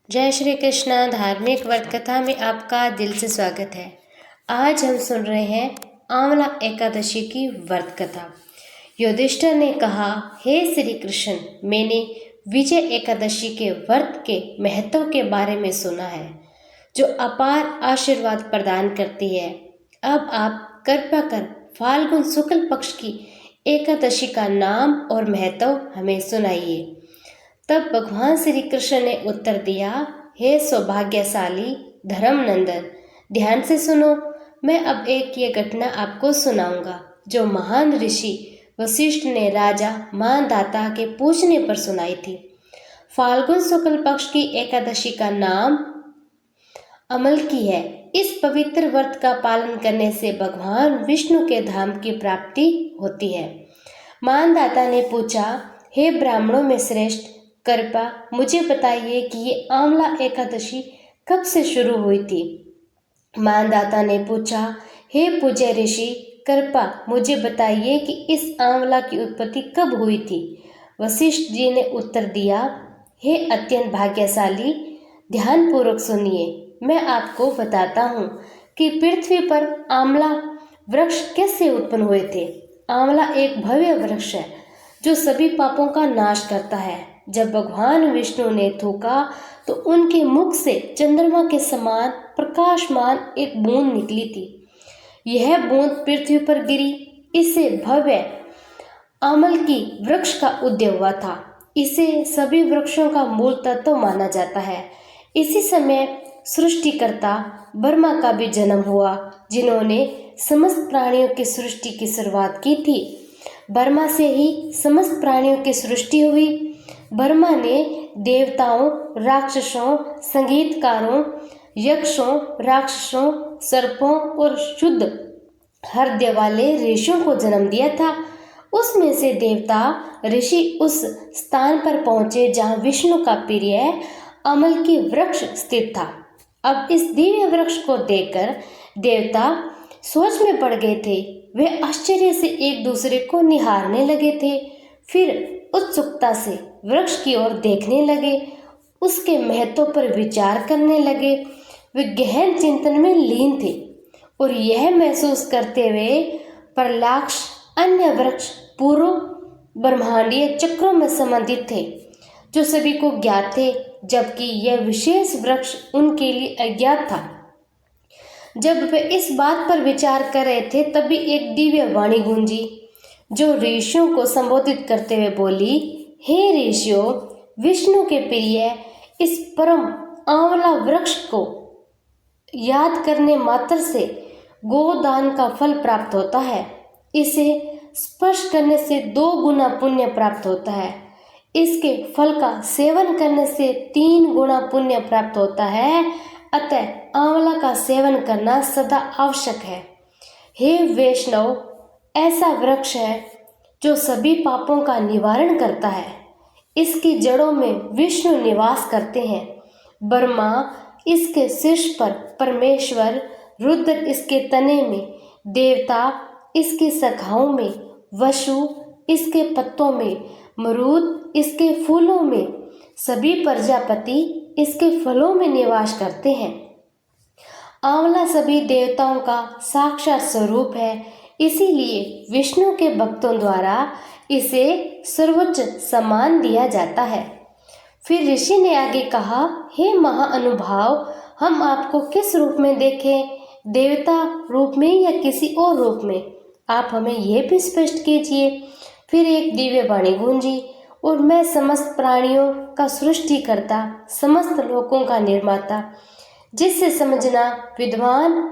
जय श्री कृष्णा। धार्मिक व्रत कथा में आपका दिल से स्वागत है। आज हम सुन रहे हैं आंवला एकादशी की व्रत कथा। युधिष्ठिर ने कहा, हे श्री कृष्ण, मैंने विजय एकादशी के व्रत के महत्व के बारे में सुना है, जो अपार आशीर्वाद प्रदान करती है। अब आप कृपा कर फाल्गुन शुक्ल पक्ष की एकादशी का नाम और महत्व हमें सुनाइए। तब भगवान श्री कृष्ण ने उत्तर दिया, हे सौभाग्यशाली धर्मनंदन, ध्यान से सुनो। मैं अब ये घटना आपको सुनाऊंगा जो महान ऋषि वशिष्ठ ने राजा मानधाता के पूछने पर सुनाई थी। फाल्गुन शुक्ल पक्ष की एकादशी का नाम अमल की है। इस पवित्र व्रत का पालन करने से भगवान विष्णु के धाम की प्राप्ति होती है। मानधाता ने पूछा, हे ब्राह्मणों में श्रेष्ठ, कृपा मुझे बताइए कि ये आंवला एकादशी कब से शुरू हुई थी। मानधाता ने पूछा, हे पूज्य ऋषि, कृपा मुझे बताइए कि इस आंवला की उत्पत्ति कब हुई थी। वशिष्ठ जी ने उत्तर दिया, हे अत्यंत भाग्यशाली, ध्यानपूर्वक सुनिए। मैं आपको बताता हूँ कि पृथ्वी पर आंवला वृक्ष कैसे उत्पन्न हुए थे। आंवला एक भव्य वृक्ष है जो सभी पापों का नाश करता है। जब भगवान विष्णु ने थूका तो उनके मुख से चंद्रमा के समान प्रकाशमान एक बूंद निकली थी। यह बूंद पृथ्वी पर गिरी। इससे भव्य अमल की वृक्ष का उदय हुआ था। इसे सभी वृक्षों का मूल तत्व माना जाता है। इसी समय सृष्टिकर्ता ब्रह्मा का भी जन्म हुआ, जिन्होंने समस्त प्राणियों की सृष्टि की शुरुआत की थी। ब्रह्मा से ही समस्त प्राणियों की सृष्टि हुई। ब्रह्मा ने देवताओं, राक्षसों, संगीतकारों, यक्षों, राक्षसों, सर्पों और शुद्ध हृदय वाले ऋषियों को जन्म दिया था। उसमें से देवता ऋषि उस स्थान पर पहुंचे जहां विष्णु का प्रिय अमल की वृक्ष स्थित था। अब इस दिव्य वृक्ष को देखकर देवता सोच में पड़ गए थे। वे आश्चर्य से एक दूसरे को निहारने लगे थे। फिर उत्सुकता से वृक्ष की ओर देखने लगे, उसके महत्व पर विचार करने लगे। वे गहन चिंतन में लीन थे और यह महसूस करते हुए प्रलाक्ष अन्य वृक्ष पूर्व ब्रह्मांडीय चक्रों में संबंधित थे, जो सभी को ज्ञात थे, जबकि यह विशेष वृक्ष उनके लिए अज्ञात था। जब वे इस बात पर विचार कर रहे थे, तभी एक दिव्य वाणी गूंजी, जो ऋषियों को संबोधित करते हुए बोली, हे ऋषियों, विष्णु के प्रिय इस परम आंवला वृक्ष को याद करने मात्र से गोदान का फल प्राप्त होता है। इसे स्पर्श करने से 2 गुना पुण्य प्राप्त होता है। इसके फल का सेवन करने से 3 गुना पुण्य प्राप्त होता है। अतः आंवला का सेवन करना सदा आवश्यक है। हे वैष्णव, ऐसा वृक्ष है जो सभी पापों का निवारण करता है। इसकी जड़ों में विष्णु निवास करते हैं। ब्रह्मा इसके शीर्ष पर, परमेश्वर रुद्र इसके तने में, देवता इसकी शाखाओं में, वसु इसके पत्तों में, मरुद इसके फूलों में, सभी प्रजापति इसके फलों में निवास करते हैं। आंवला सभी देवताओं का साक्षात स्वरूप है। इसीलिए विष्णु के भक्तों द्वारा इसे सर्वोच्च सम्मान दिया जाता है। फिर ऋषि ने आगे कहा, हे महाअनुभाव, हम आपको किस रूप में देखें, देवता रूप में या किसी और रूप में? आप हमें यह भी स्पष्ट कीजिए। फिर एक दिव्य वाणी गूंजी, और मैं समस्त प्राणियों का सृष्टिकर्ता, समस्त लोकों का निर्माता, जिसे समझना विद्वान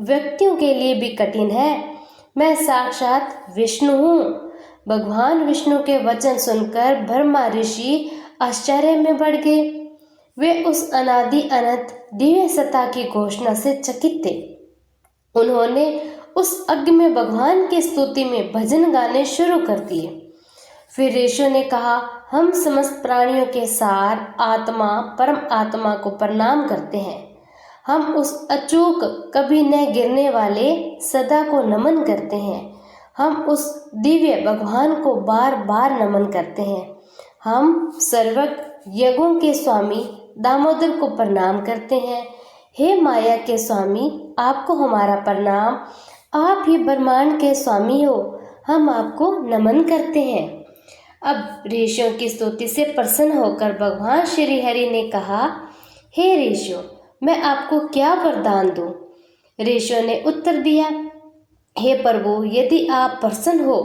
व्यक्तियों के लिए भी कठिन है, मैं साक्षात विष्णु हूँ। भगवान विष्णु के वचन सुनकर ब्रह्मा ऋषि आश्चर्य में बढ़ गए। वे उस अनादि अनंत दिव्य सत्ता की घोषणा से चकित थे। उन्होंने उस अग्नि में भगवान की स्तुति में भजन गाने शुरू कर दिए। फिर ऋषियों ने कहा, हम समस्त प्राणियों के सार आत्मा परम आत्मा को प्रणाम करते हैं। हम उस अचूक कभी न गिरने वाले सदा को नमन करते हैं। हम उस दिव्य भगवान को बार बार नमन करते हैं। हम सर्वज्ञ यज्ञों के स्वामी दामोदर को प्रणाम करते हैं। हे माया के स्वामी, आपको हमारा प्रणाम। आप ही ब्रह्मांड के स्वामी हो, हम आपको नमन करते हैं। अब ऋषियों की स्तुति से प्रसन्न होकर भगवान श्री हरि ने कहा, हे ऋषियों, मैं आपको क्या वरदान दूं? ऋषियों ने उत्तर दिया, हे प्रभु, यदि आप प्रसन्न हो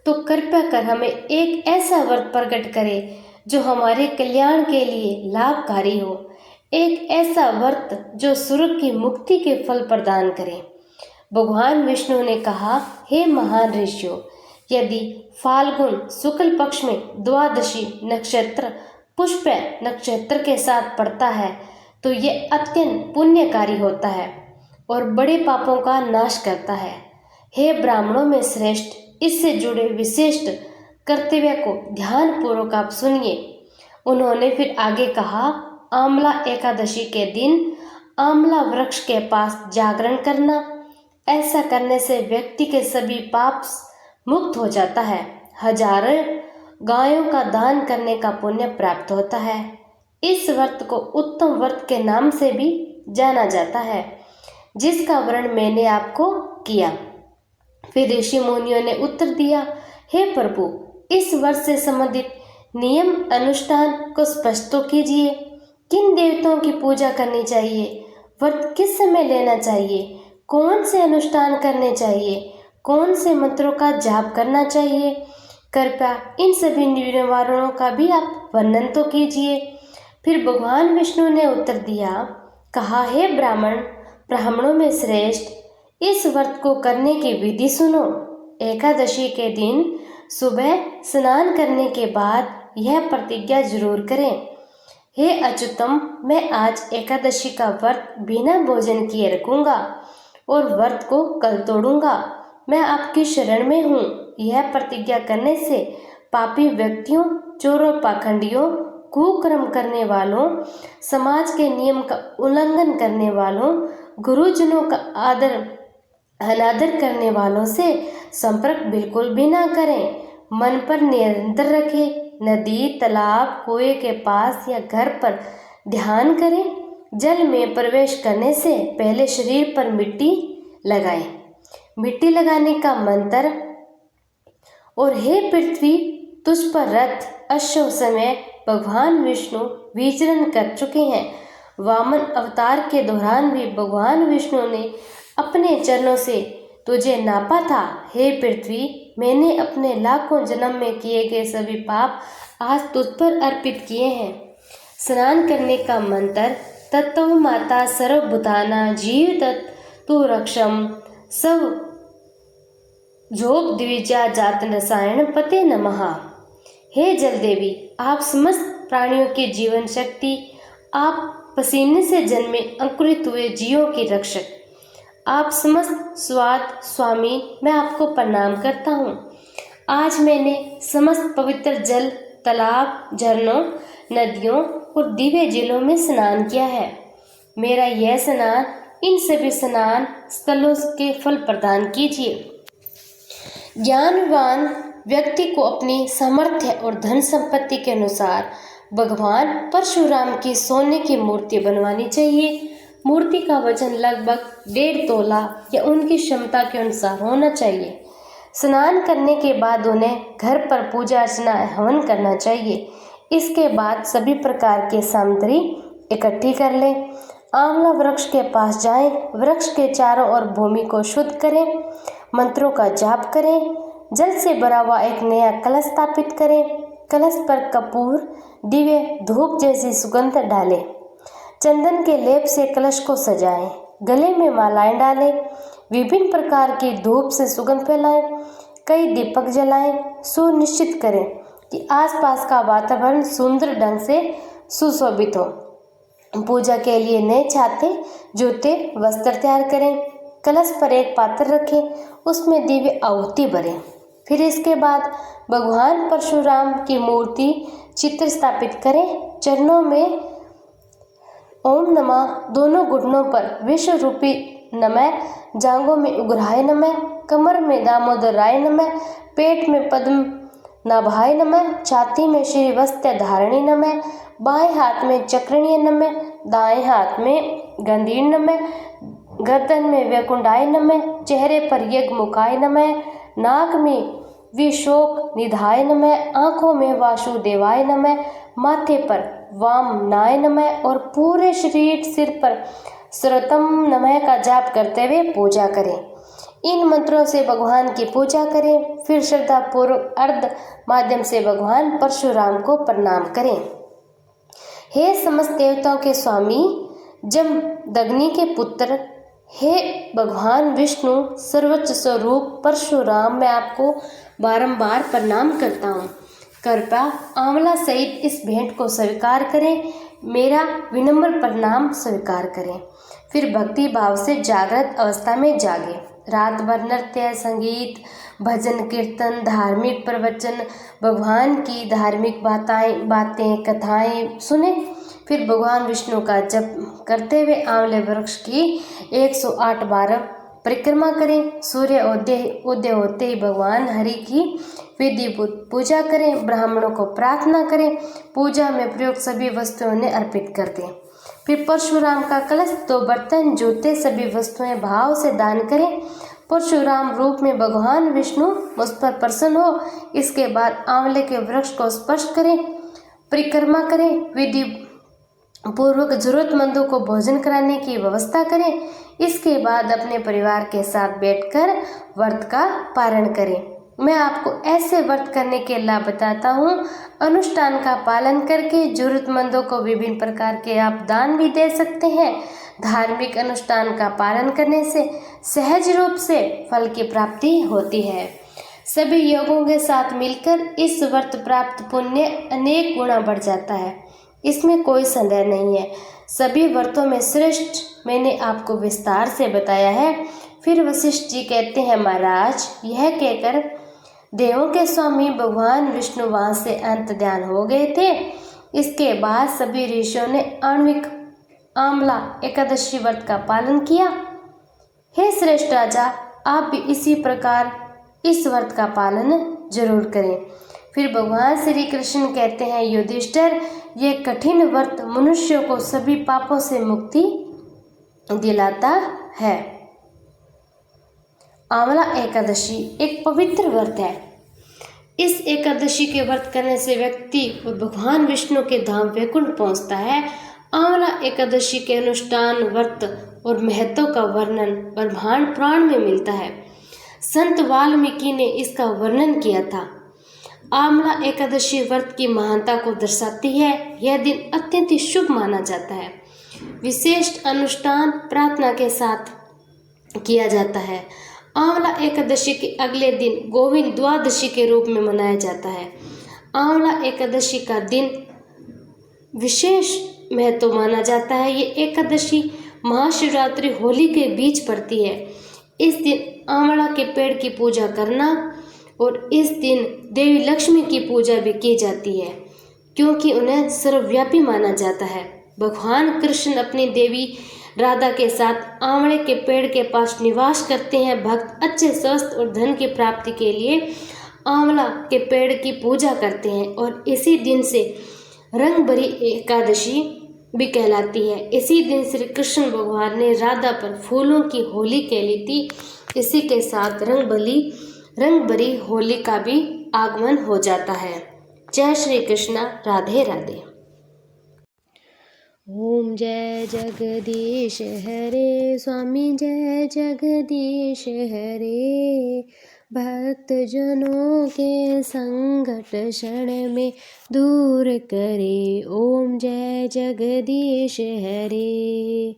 तो कृपया कर हमें एक ऐसा व्रत प्रकट करें जो हमारे कल्याण के लिए लाभकारी हो, एक ऐसा व्रत जो स्वर्ग की मुक्ति के फल प्रदान करे। भगवान विष्णु ने कहा, हे महान ऋषियों, यदि फाल्गुन शुक्ल पक्ष में द्वादशी नक्षत्र पुष्य नक्षत्र के साथ पड़ता है तो ये अत्यंत पुण्यकारी होता है और बड़े पापों का नाश करता है। हे ब्राह्मणों में श्रेष्ठ, इससे जुड़े विशिष्ट कर्तव्य को ध्यानपूर्वक आप सुनिए। उन्होंने फिर आगे कहा, आंवला एकादशी के दिन आंवला वृक्ष के पास जागरण करना, ऐसा करने से व्यक्ति के सभी पाप मुक्त हो जाता है। हजारों गायों का दान करने का पुण्य प्राप्त होता है। इस व्रत को उत्तम व्रत के नाम से भी जाना जाता है, जिसका वर्णन मैंने आपको किया। फिर ऋषि मुनियों ने उत्तर दिया, हे प्रभु, इस व्रत से संबंधित नियम अनुष्ठान को स्पष्ट तो कीजिए। किन देवताओं की पूजा करनी चाहिए, व्रत किस समय लेना चाहिए, कौन से अनुष्ठान करने चाहिए, कौन से मंत्रों का जाप करना चाहिए, कृपया इन सभी निवारणों का भी आप वर्णन तो कीजिए। फिर भगवान विष्णु ने उत्तर दिया, कहा, हे ब्राह्मणों में श्रेष्ठ, इस व्रत को करने की विधि सुनो। एकादशी के दिन सुबह स्नान करने के बाद यह प्रतिज्ञा जरूर करें, हे अच्युतम, मैं आज एकादशी का व्रत बिना भोजन किए रखूंगा और व्रत को कल तोड़ूंगा। मैं आपकी शरण में हूँ। यह प्रतिज्ञा करने से पापी व्यक्तियों, चोरों, पाखंडियों, कुकर्म करने वालों, समाज के नियम का उल्लंघन करने वालों, गुरुजनों का अनादर करने वालों से संपर्क बिल्कुल भी ना करें। मन पर नियंत्रण रखें। नदी, तालाब, कुएं के पास या घर पर ध्यान करें। जल में प्रवेश करने से पहले शरीर पर मिट्टी लगाएं। मिट्टी लगाने का मंत्र, और हे पृथ्वी, तुझ पर रथ अश्व समय भगवान विष्णु विचरण कर चुके हैं। वामन अवतार के दौरान भी भगवान विष्णु ने अपने चरणों से तुझे नापा था। हे पृथ्वी, मैंने अपने लाखों जन्म में किए गए सभी पाप आज तुझ पर अर्पित किए हैं। स्नान करने का मंत्र, तत्व माता सर्वभूताना जीव तत्तु रक्षम सब जोग द्विजा जात रसायन पते नमः। हे जल देवी, आप समस्त प्राणियों की जीवन शक्ति, आप पसीने से जन्मे अंकुरित हुए जीवों की रक्षक, आप समस्त स्वाद स्वामी, मैं आपको प्रणाम करता हूँ। आज मैंने समस्त पवित्र जल, तालाब, झरनों, नदियों और दिव्य जिलों में स्नान किया है। मेरा यह स्नान इन सभी स्नान स्थलों के फल प्रदान कीजिए। ज्ञानवान व्यक्ति को अपनी सामर्थ्य और धन संपत्ति के अनुसार भगवान परशुराम की सोने की मूर्ति बनवानी चाहिए। मूर्ति का वजन लगभग 1.5 तोला या उनकी क्षमता के अनुसार होना चाहिए। स्नान करने के बाद उन्हें घर पर पूजा अर्चना हवन करना चाहिए। इसके बाद सभी प्रकार की सामग्री इकट्ठी कर लें। आंवला वृक्ष के पास जाएं। वृक्ष के चारों ओर भूमि को शुद्ध करें। मंत्रों का जाप करें। जल से भरा हुआ एक नया कलश स्थापित करें। कलश पर कपूर, दिव्य, धूप जैसी सुगंध डालें। चंदन के लेप से कलश को सजाएं। गले में मालाएं डालें। विभिन्न प्रकार की धूप से सुगंध फैलाएं। कई दीपक जलाएं। सुनिश्चित करें कि आसपास का वातावरण सुंदर ढंग से सुशोभित हो। पूजा के लिए नए छाते, जूते, वस्त्र तैयार करें। कलश पर एक पात्र रखें, उसमें दिव्य आहुति भरें। फिर इसके बाद भगवान परशुराम की मूर्ति चित्र स्थापित करें। चरणों में ओम नमः, दोनों घुटनों पर विश्व रूपी नमः, जांघों में उग्राय नमः, कमर में दामोदर राय नमः, पेट में पद्म नाभाय नमः। छाती में श्री वस्त्र धारणी नमः। बाएं हाथ में चक्रणीय नमः। दाएं हाथ में गंधीर नमः। गर्दन में वैकुंठाय नमः। चेहरे पर यज्ञमुखाय नमः। नाक में विशोक निधाय नमः। आंखों में वासुदेवाय नमः। माथे पर वामनाय नमः और पूरे शरीर सिर पर सर्वोत्तम नमः का जाप करते हुए पूजा करें। इन मंत्रों से भगवान की पूजा करें। फिर श्रद्धा पूर्वक अर्ध माध्यम से भगवान परशुराम को प्रणाम करें। हे समस्त देवताओं के स्वामी जमदग्नि के पुत्र, हे भगवान विष्णु सर्वोच्च स्वरूप परशुराम, मैं आपको बारंबार प्रणाम करता हूँ। कृपया आंवला सहित इस भेंट को स्वीकार करें, मेरा विनम्र प्रणाम स्वीकार करें। फिर भक्ति भाव से जागृत अवस्था में जागे। रात भर नृत्य, संगीत, भजन, कीर्तन, धार्मिक प्रवचन, भगवान की धार्मिक बातें कथाएं सुने। फिर भगवान विष्णु का जप करते हुए आंवले वृक्ष की 108 बार परिक्रमा करें। सूर्य उदय होते ही भगवान हरि की विधिवत पूजा करें। ब्राह्मणों को प्रार्थना करें। पूजा में प्रयुक्त सभी वस्तुओं ने अर्पित कर दें। फिर परशुराम का कलश, 2 बर्तन, जूते, सभी वस्तुएं भाव से दान करें। परशुराम रूप में भगवान विष्णु मुझ पर प्रसन्न हो। इसके बाद आंवले के वृक्ष को स्पर्श करें, परिक्रमा करें, विधि पूर्वक जरूरतमंदों को भोजन कराने की व्यवस्था करें। इसके बाद अपने परिवार के साथ बैठकर व्रत का पारण करें। मैं आपको ऐसे व्रत करने के लाभ बताता हूँ। अनुष्ठान का पालन करके जरूरतमंदों को विभिन्न प्रकार के आप दान भी दे सकते हैं। धार्मिक अनुष्ठान का पालन करने से सहज रूप से फल की प्राप्ति होती है। सभी योगों के साथ मिलकर इस व्रत प्राप्त पुण्य अनेक गुना बढ़ जाता है, इसमें कोई संदेह नहीं है। सभी व्रतों में श्रेष्ठ मैंने आपको विस्तार से बताया है। फिर वशिष्ठ जी कहते हैं, महाराज, यह कहकर देवों के स्वामी भगवान विष्णु वहां से अंत ध्यान हो गए थे। इसके बाद सभी ऋषियों ने आणविक आंवला एकादशी व्रत का पालन किया। हे श्रेष्ठ राजा, आप भी इसी प्रकार इस व्रत का पालन जरूर करें। फिर भगवान श्री कृष्ण कहते हैं, युधिष्ठिर, ये कठिन व्रत मनुष्यों को सभी पापों से मुक्ति दिलाता है। आंवला एकादशी एक पवित्र व्रत है। इस एकादशी के व्रत करने से व्यक्ति और भगवान विष्णु के धाम वैकुंठ पहुंचता है। आंवला एकादशी के अनुष्ठान, व्रत और महत्व का वर्णन ब्रह्मांड पुराण में मिलता है। संत वाल्मीकि ने इसका वर्णन किया था। आंवला एकादशी व्रत की महानता को दर्शाती है। यह दिन अत्यंत शुभ माना जाता है। विशेष अनुष्ठान प्रार्थना के साथ किया जाता है। आंवला एकादशी के अगले दिन गोविंद द्वादशी के रूप में मनाया जाता है। आंवला एकादशी का दिन विशेष महत्व माना जाता है। ये एकादशी महाशिवरात्रि होली के बीच पड़ती है। इस दिन आंवला के पेड़ की पूजा करना और इस दिन देवी लक्ष्मी की पूजा भी की जाती है, क्योंकि उन्हें सर्वव्यापी माना जाता है। भगवान कृष्ण अपनी देवी राधा के साथ आंवले के पेड़ के पास निवास करते हैं। भक्त अच्छे स्वास्थ्य और धन की प्राप्ति के लिए आंवला के पेड़ की पूजा करते हैं और इसी दिन से रंग भरी एकादशी भी कहलाती है। इसी दिन श्री कृष्ण भगवान ने राधा पर फूलों की होली खेली थी। इसी के साथ रंग भरी होली का भी आगमन हो जाता है। जय श्री कृष्ण। राधे राधे। ओम जय जगदीश हरे स्वामी, जय जगदीश हरे। भक्त जनों के संकट क्षण में दूर करे। ओम जय जगदीश हरे।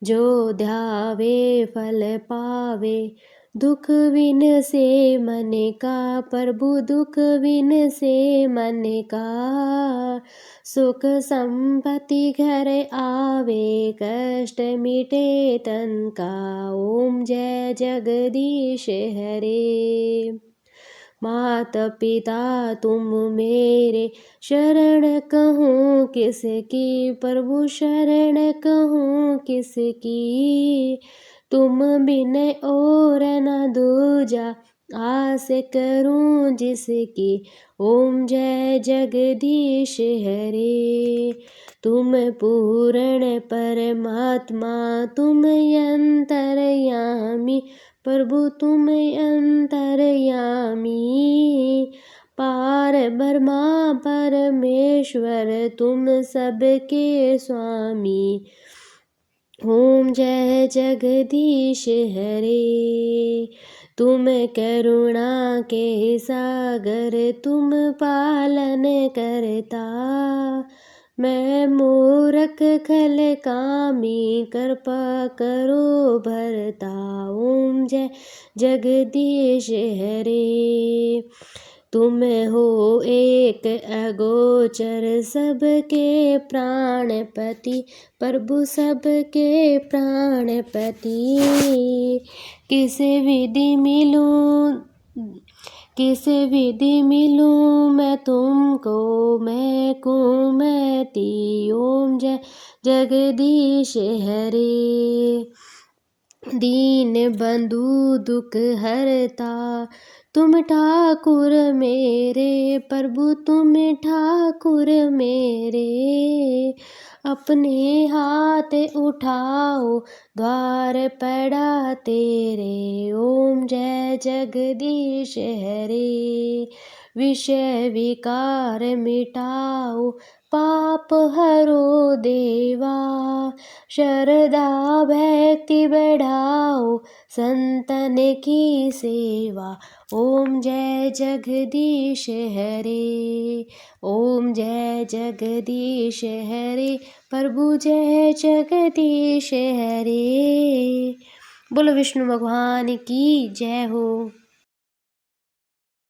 जो ध्यावे फल पावे, दुख विन से मन का, प्रभु दुख विन से मन का। सुख संपत्ति घर आवे, कष्ट मिटे तन का। ओम जय जगदीश हरे। माता पिता तुम मेरे, शरण कहूँ किसकी, प्रभु शरण कहूँ किसकी। तुम बिन और न दूजा, आस करूं जिसकी। ओम जय जगदीश हरे। तुम पूर्ण परमात्मा तुम अंतर्यामी, प्रभु तुम अंतर्यामी। पार ब्रह्मा परमेश्वर तुम सबके स्वामी। ओम जय जगदीश हरे। तुम करुणा के सागर तुम पालन करता। मैं मूरख खल कामी कृपा करो भरता। ओम जय जगदीश हरे। तुम हो एक अगोचर सबके प्राणपति, प्रभु सबके प्राणपति। किस विधि मिलूं मैं तुमको, मैं कुमति। ओम जय जगदीश हरे। दीन बंधु दुख हरता तुम ठाकुर मेरे, प्रभु तुम ठाकुर मेरे। अपने हाथ उठाओ द्वार पड़ा तेरे। ओम जय जगदीश हरे। विषय विकार मिटाओ पाप हरो देवा। श्रद्धा भक्ति बढ़ाओ संतन की सेवा। ओम जय जगदीश हरे। ओम जय जगदीश हरे। प्रभु जय जगदीश हरे। बोलो विष्णु भगवान की जय हो।